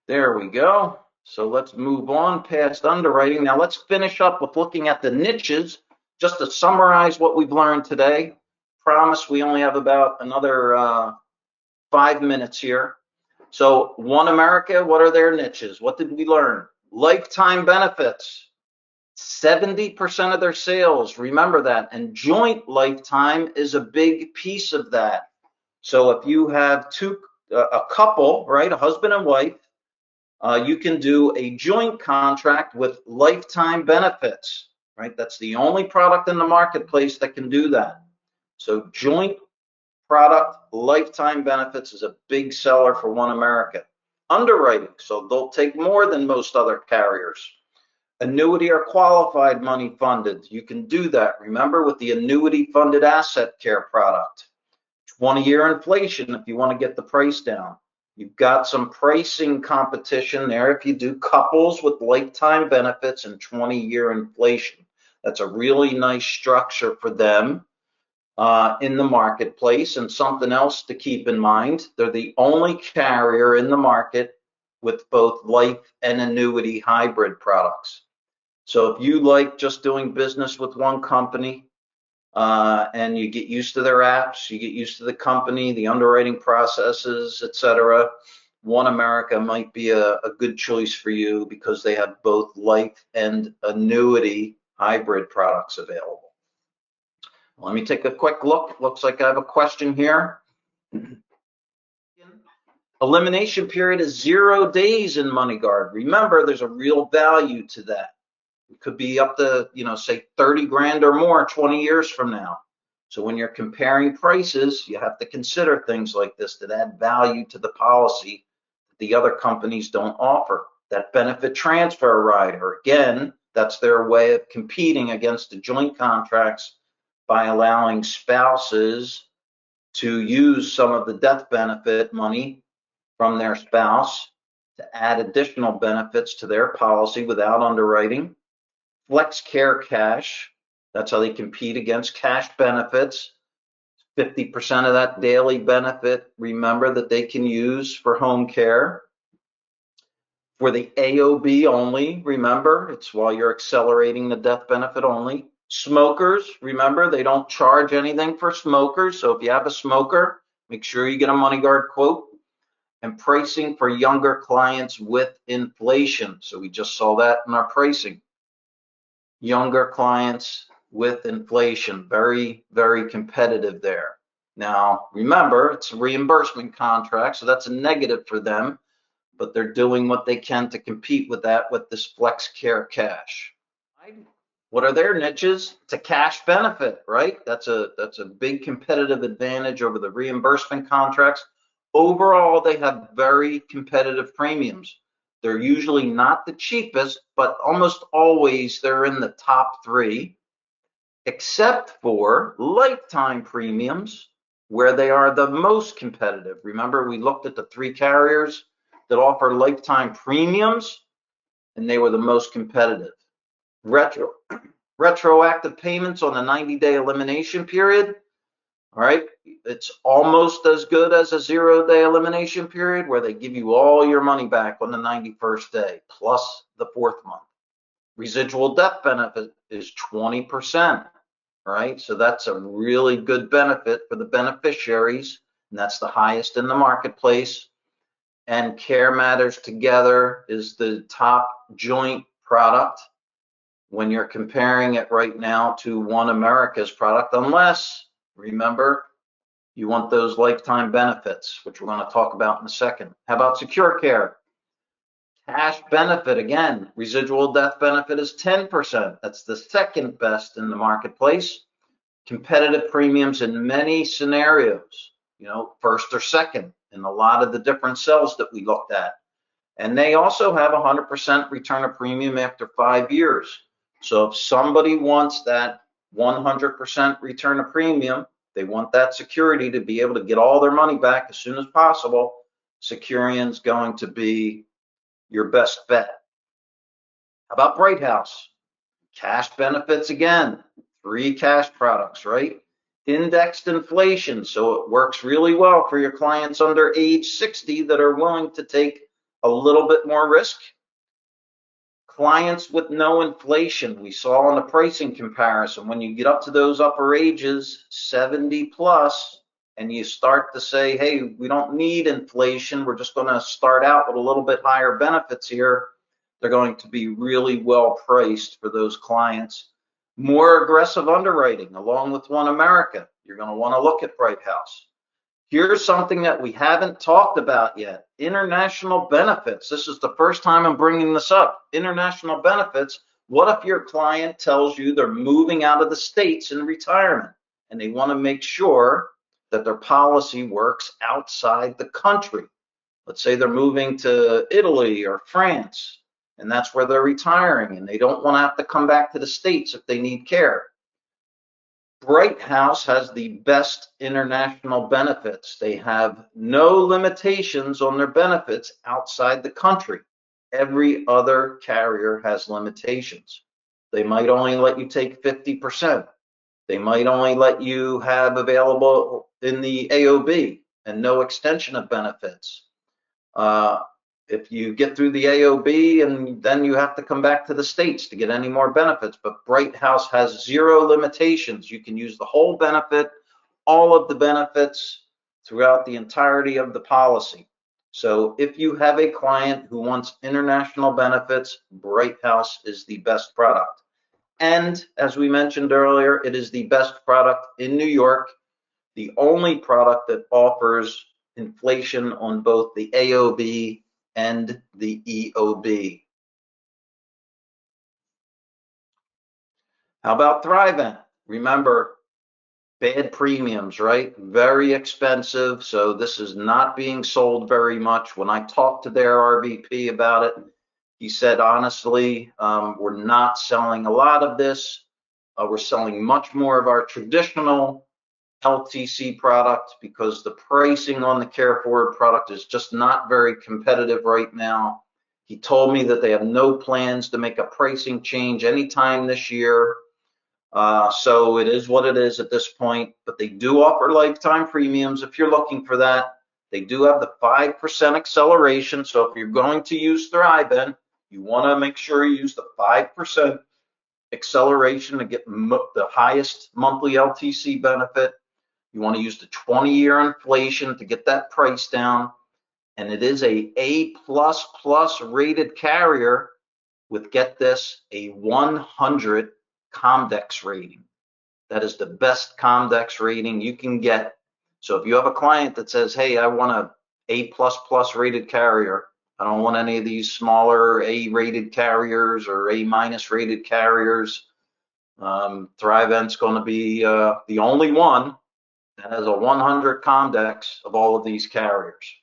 There we go. So let's move on past underwriting. Now let's finish up with looking at the niches, just to summarize what we've learned today. Promise we only have about another 5 minutes here. So One America, what are their niches? What did we learn? Lifetime benefits, 70% of their sales, remember that. And joint lifetime is a big piece of that. So if you have a couple, right, a husband and wife, you can do a joint contract with lifetime benefits, right? That's the only product in the marketplace that can do that. So joint product lifetime benefits is a big seller for One America. Underwriting, so they'll take more than most other carriers. Annuity or qualified money funded, you can do that. Remember, with the annuity funded asset care product. 20-year inflation if you want to get the price down. You've got some pricing competition there if you do couples with lifetime benefits and 20-year inflation. That's a really nice structure for them in the marketplace. And something else to keep in mind, they're the only carrier in the market with both life and annuity hybrid products. So if you like just doing business with one company, and you get used to their apps, you get used to the company, the underwriting processes, etc., One America might be a good choice for you because they have both life and annuity hybrid products available. Let me take a quick look. Looks like I have a question here. Elimination period is 0 days in MoneyGuard. Remember, there's a real value to that. It could be up to, say 30 grand or more 20 years from now. So when you're comparing prices, you have to consider things like this that add value to the policy that the other companies don't offer. That benefit transfer rider, again, that's their way of competing against the joint contracts by allowing spouses to use some of the death benefit money from their spouse to add additional benefits to their policy without underwriting. Flex Care Cash, that's how they compete against cash benefits. 50% of that daily benefit, remember, that they can use for home care. For the AOB only, remember, it's while you're accelerating the death benefit only. Smokers, remember, they don't charge anything for smokers. So if you have a smoker, make sure you get a MoneyGuard quote. And pricing for younger clients with inflation. So we just saw that in our pricing. Younger clients with inflation, very, very competitive there. Now, remember, it's a reimbursement contract, so that's a negative for them, but they're doing what they can to compete with that with this Flex Care Cash. What are their niches? It's a cash benefit, right? That's a big competitive advantage over the reimbursement contracts. Overall, they have very competitive premiums. They're usually not the cheapest, but almost always they're in the top 3, except for lifetime premiums, where they are the most competitive. Remember, we looked at the 3 carriers that offer lifetime premiums, and they were the most competitive. Retroactive payments on the 90-day elimination period. All right, it's almost as good as a 0-day elimination period where they give you all your money back on the 91st day, plus the 4th month. Residual death benefit is 20%, right? So that's a really good benefit for the beneficiaries, and that's the highest in the marketplace. And Care Matters Together is the top joint product when you're comparing it right now to One America's product, unless, remember, you want those lifetime benefits, which we're going to talk about in a second. How about Secure Care? Cash benefit, again, residual death benefit is 10%. That's the second best in the marketplace. Competitive premiums in many scenarios, first or second in a lot of the different cells that we looked at. And they also have 100% return of premium after 5 years. So if somebody wants that 100% return of premium, they want that security to be able to get all their money back as soon as possible, Securion's going to be your best bet. How about Bright House? Cash benefits again, 3 cash products, right? Indexed inflation, so it works really well for your clients under age 60 that are willing to take a little bit more risk. Clients with no inflation, we saw in the pricing comparison, when you get up to those upper ages, 70 plus, and you start to say, hey, we don't need inflation, we're just going to start out with a little bit higher benefits here, they're going to be really well priced for those clients. More aggressive underwriting, along with One America. You're going to want to look at Bright House. Here's something that we haven't talked about yet. International benefits. This is the first time I'm bringing this up. International benefits. What if your client tells you they're moving out of the States in retirement and they want to make sure that their policy works outside the country? Let's say they're moving to Italy or France, and that's where they're retiring, and they don't want to have to come back to the States if they need care. Bright House has the best international benefits. They have no limitations on their benefits outside the country. Every other carrier has limitations. They might only let you take 50%. They might only let you have available in the AOB and no extension of benefits. If you get through the AOB, and then you have to come back to the States to get any more benefits. But Bright House has zero limitations. You can use the whole benefit, all of the benefits throughout the entirety of the policy. So if you have a client who wants international benefits, Bright House is the best product. And as we mentioned earlier, it is the best product in New York, the only product that offers inflation on both the AOB and the EOB. How about Thrivent? Remember, bad premiums, right? Very expensive. So this is not being sold very much. When I talked to their RVP about it, he said, honestly, we're not selling a lot of this. We're selling much more of our traditional LTC product because the pricing on the Care Forward product is just not very competitive right now. He told me that they have no plans to make a pricing change anytime this year. So it is what it is at this point, but they do offer lifetime premiums if you're looking for that. They do have the 5% acceleration. So if you're going to use Thrivent, you want to make sure you use the 5% acceleration to get the highest monthly LTC benefit. You want to use the 20-year inflation to get that price down. And it is a A++ rated carrier with, get this, a 100 Comdex rating. That is the best Comdex rating you can get. So if you have a client that says, hey, I want a A++ rated carrier, I don't want any of these smaller A rated carriers or A- rated carriers, Thrivent's going to be the only one that has a 100 Comdex of all of these carriers.